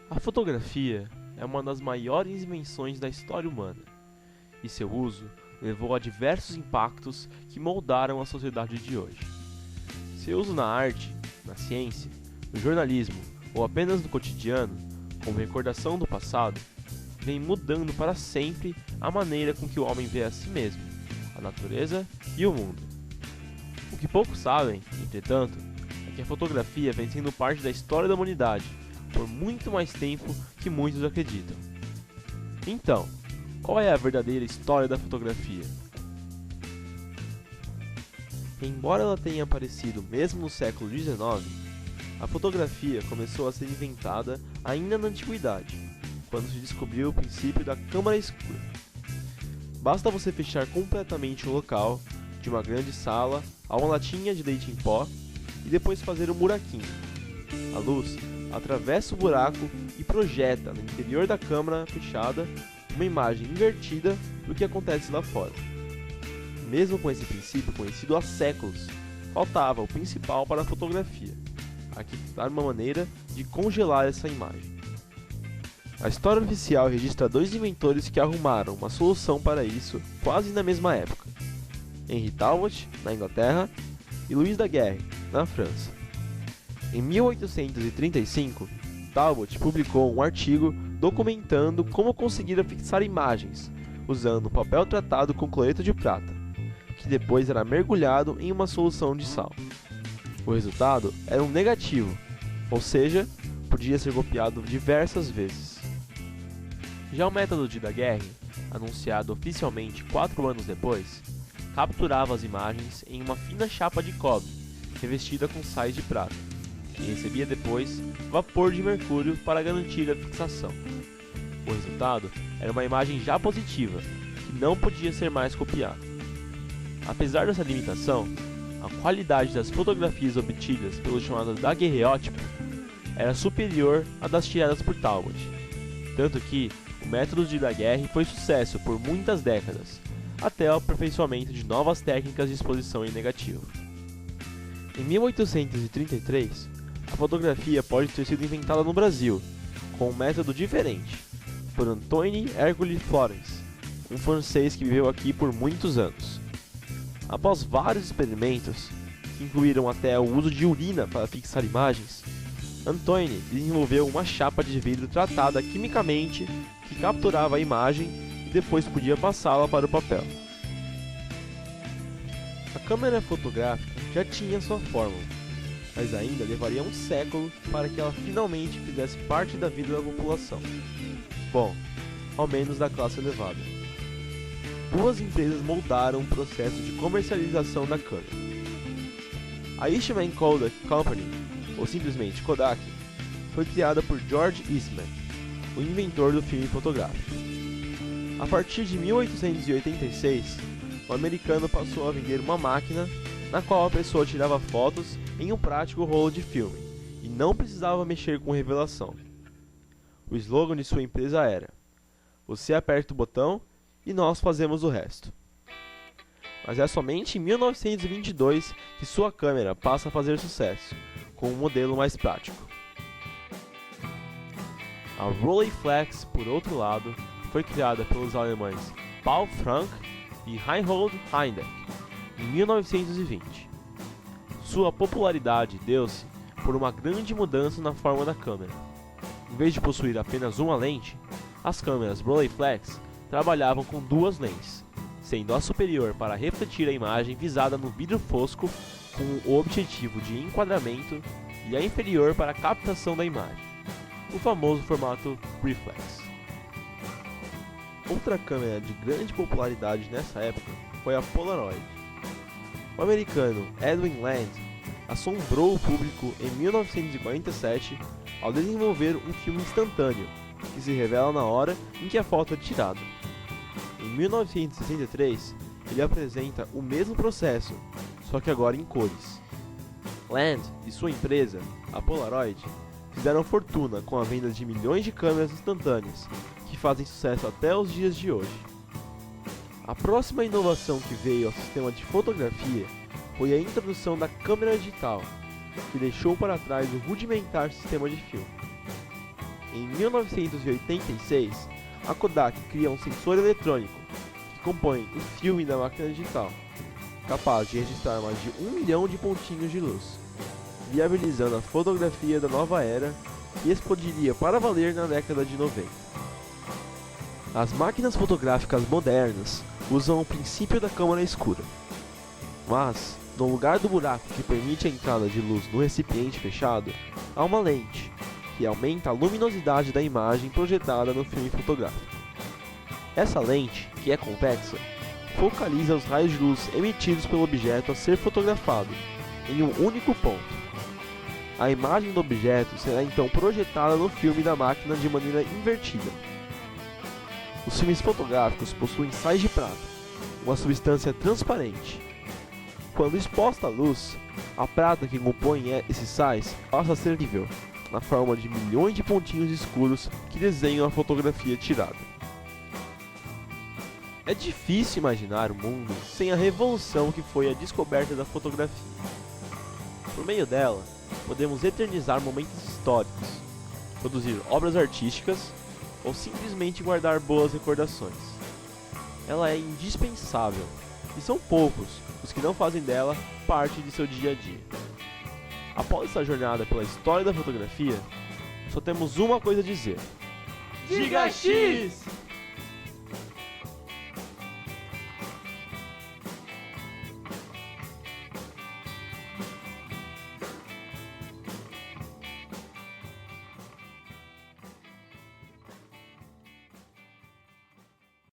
A fotografia é uma das maiores invenções da história humana, e seu uso levou a diversos impactos que moldaram a sociedade de hoje. Seu uso na arte, na ciência, no jornalismo ou apenas no cotidiano, como recordação do passado, vem mudando para sempre a maneira com que o homem vê a si mesmo, a natureza e o mundo. O que poucos sabem, entretanto, é que a fotografia vem sendo parte da história da humanidade por muito mais tempo que muitos acreditam. Então, qual é a verdadeira história da fotografia? Embora ela tenha aparecido mesmo no século XIX, a fotografia começou a ser inventada ainda na antiguidade, quando se descobriu o princípio da câmara escura. Basta você fechar completamente o local, de uma grande sala a uma latinha de leite em pó, e depois fazer um buraquinho. A luz atravessa o buraco e projeta no interior da câmara fechada uma imagem invertida do que acontece lá fora. Mesmo com esse princípio conhecido há séculos, faltava o principal para a fotografia: arquitetar uma maneira de congelar essa imagem. A história oficial registra dois inventores que arrumaram uma solução para isso quase na mesma época: Henry Talbot, na Inglaterra, e Louis Daguerre, na França. Em 1835, Talbot publicou um artigo documentando como conseguir fixar imagens usando papel tratado com cloreto de prata, que depois era mergulhado em uma solução de sal. O resultado era um negativo, ou seja, podia ser copiado diversas vezes. Já o método de Daguerre, anunciado oficialmente 4 anos depois, capturava as imagens em uma fina chapa de cobre, revestida com sais de prata, e recebia depois vapor de mercúrio para garantir a fixação. O resultado era uma imagem já positiva, que não podia ser mais copiada. Apesar dessa limitação, a qualidade das fotografias obtidas pelo chamado daguerreótipo era superior à das tiradas por Talbot, tanto que o método de Daguerre foi sucesso por muitas décadas, até o aperfeiçoamento de novas técnicas de exposição em negativo. Em 1833, a fotografia pode ter sido inventada no Brasil, com um método diferente, por Antoine Hercule Florence, um francês que viveu aqui por muitos anos. Após vários experimentos, que incluíram até o uso de urina para fixar imagens, Antoine desenvolveu uma chapa de vidro tratada quimicamente que capturava a imagem e depois podia passá-la para o papel. A câmera fotográfica já tinha sua fórmula, mas ainda levaria um século para que ela finalmente fizesse parte da vida da população. Bom, ao menos da classe elevada. Duas empresas moldaram o processo de comercialização da câmera. A Eastman Kodak Company, ou simplesmente Kodak, foi criada por George Eastman, o inventor do filme fotográfico. A partir de 1886, o americano passou a vender uma máquina na qual a pessoa tirava fotos em um prático rolo de filme e não precisava mexer com revelação. O slogan de sua empresa era: "Você aperta o botão e nós fazemos o resto." Mas é somente em 1922 que sua câmera passa a fazer sucesso, com um modelo mais prático. A Rolleiflex, por outro lado, foi criada pelos alemães Paul Frank e Reinhold Heydrich em 1920. Sua popularidade deu-se por uma grande mudança na forma da câmera. Em vez de possuir apenas uma lente, as câmeras Rolleiflex trabalhavam com duas lentes, sendo a superior para refletir a imagem visada no vidro fosco com o objetivo de enquadramento e a inferior para a captação da imagem, o famoso formato reflex. Outra câmera de grande popularidade nessa época foi a Polaroid. O americano Edwin Land assombrou o público em 1947 ao desenvolver um filme instantâneo, que se revela na hora em que a foto é tirada. Em 1963, ele apresenta o mesmo processo, só que agora em cores. Land e sua empresa, a Polaroid, fizeram fortuna com a venda de milhões de câmeras instantâneas, que fazem sucesso até os dias de hoje. A próxima inovação que veio ao sistema de fotografia foi a introdução da câmera digital, que deixou para trás o rudimentar sistema de filme. Em 1986, a Kodak cria um sensor eletrônico que compõe um filme da máquina digital, capaz de registrar mais de 1 milhão de pontinhos de luz, viabilizando a fotografia da nova era que explodiria para valer na década de 90. As máquinas fotográficas modernas usam o princípio da câmara escura, mas, no lugar do buraco que permite a entrada de luz no recipiente fechado, há uma lente, que aumenta a luminosidade da imagem projetada no filme fotográfico. Essa lente, que é convexa, focaliza os raios de luz emitidos pelo objeto a ser fotografado em um único ponto. A imagem do objeto será então projetada no filme da máquina de maneira invertida. Os filmes fotográficos possuem sais de prata, uma substância transparente. Quando exposta à luz, a prata que compõe esses sais passa a ser visível, na forma de milhões de pontinhos escuros que desenham a fotografia tirada. É difícil imaginar um mundo sem a revolução que foi a descoberta da fotografia. Por meio dela, podemos eternizar momentos históricos, produzir obras artísticas ou simplesmente guardar boas recordações. Ela é indispensável, e são poucos os que não fazem dela parte de seu dia a dia. Após essa jornada pela história da fotografia, só temos uma coisa a dizer: Diga X!